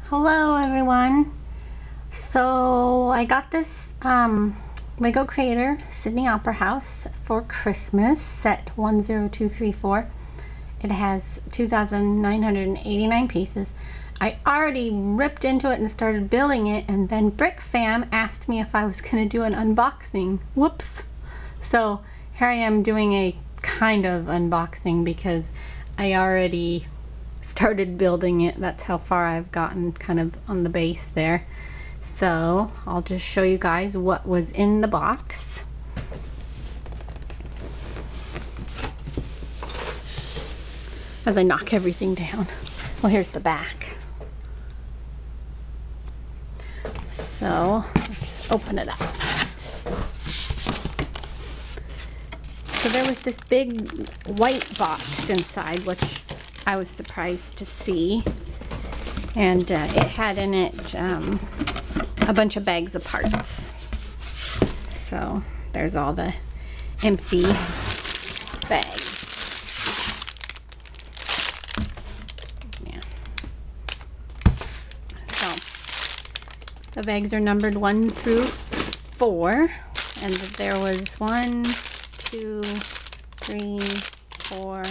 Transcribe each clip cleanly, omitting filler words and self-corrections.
Hello everyone. So I got this Lego Creator Sydney Opera House for Christmas, set 10234. It has 2,989 pieces. I already ripped into it and started building it, and then BrickPham asked me if I was going to do an unboxing. Whoops. So here I am doing a kind of unboxing because I already started building it. That's how far I've gotten, kind of on the base there. So I'll just show you guys what was in the box. As I knock everything down. Well, here's the back. So let's open it up. So there was this big white box inside, which I was surprised to see, and it had in it a bunch of bags of parts. So there's all the empty bags. Yeah. So the bags are numbered 1 through 4, and there was 1, 2, 3, 4,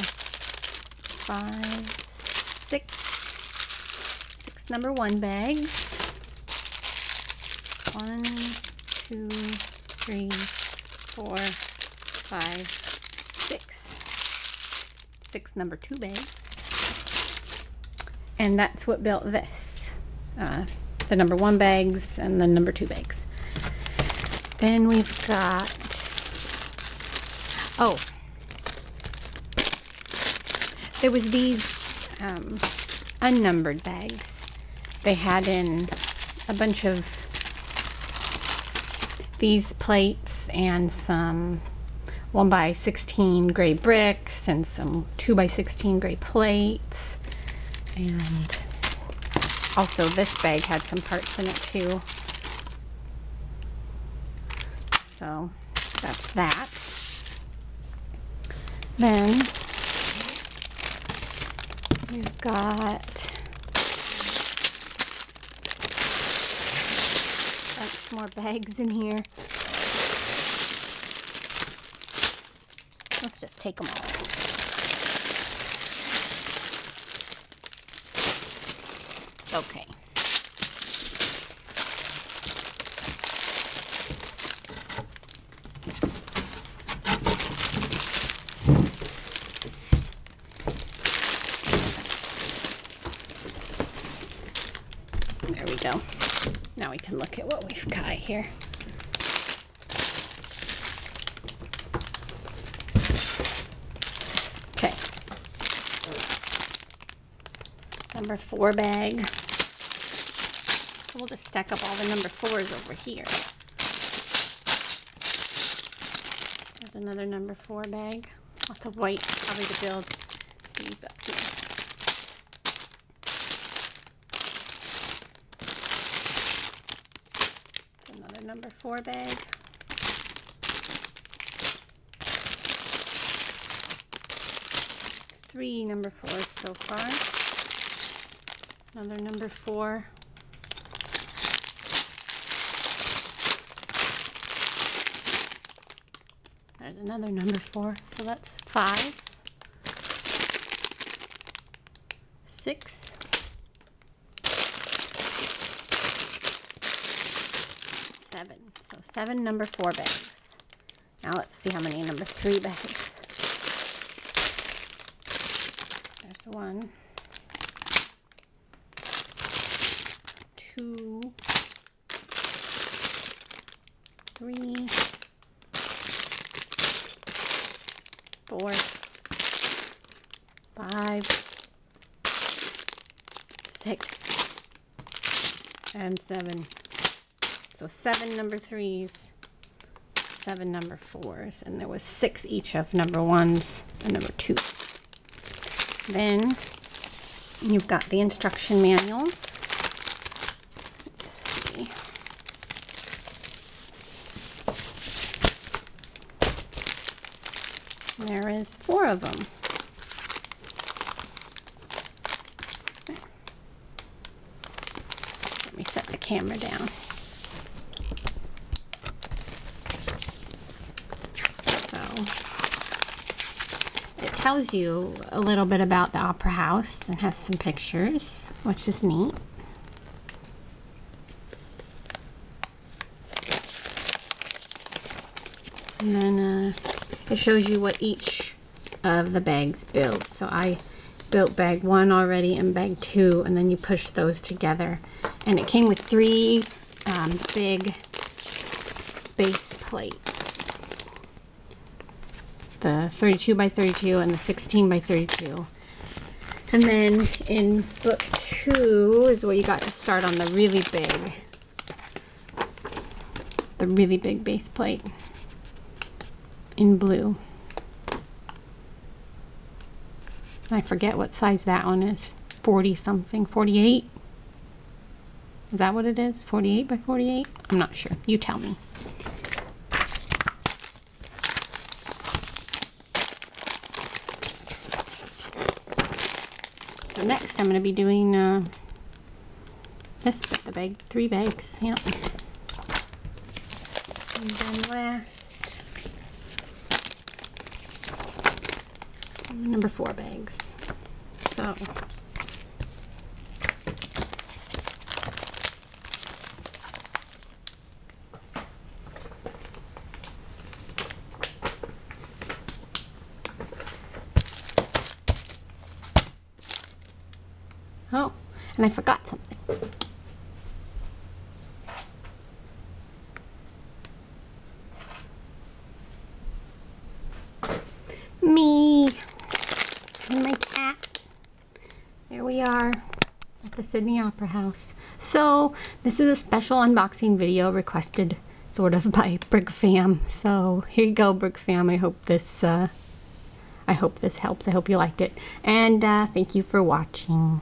5, 6 number 1 bags. 1, 2, 3, 4, 5, 6 number 2 bags. And that's what built this. The number 1 bags and the number 2 bags. Then we've got, oh, there was these unnumbered bags. They had in a bunch of these plates and some 1x16 gray bricks and some 2x16 gray plates, and also this bag had some parts in it too. So that's that. Then we've got a bunch more bags in here. Let's just take them all. Okay. There we go. Now we can look at what we've got here. Okay. Number 4 bag. We'll just stack up all the number 4s over here. There's another number 4 bag. Lots of white, probably to build these up here. Number 4 bag. There's 3 number 4s so far. Another number 4. There's another number 4, so that's 5. 6. 7. So 7 number 4 bags. Now let's see how many number 3 bags. There's 1, 2, 3, 4, 5, 6, and 7. So 7 number 3s, 7 number 4s, and there was 6 each of number 1s and number 2s. Then you've got the instruction manuals. Let's see. There is 4 of them. camera down. It tells you a little bit about the opera house and has some pictures, which is neat. And then it shows you what each of the bags builds. So I built bag 1 already and bag 2, and then you push those together. And it came with 3 big base plates. The 32 by 32 and the 16 by 32. And then in book 2 is where you got to start on the really big base plate in blue. I forget what size that one is. 40 something, 48? Is that what it is? 48 by 48? I'm not sure. You tell me. So next I'm going to be doing this bit, the bag, 3 bags, yep. And then last, number 4 bags. So oh, and I forgot something. Me and my cat. There we are at the Sydney Opera House. So this is a special unboxing video requested sort of by BrickPham. So here you go, BrickPham. I hope this helps. I hope you liked it. And thank you for watching.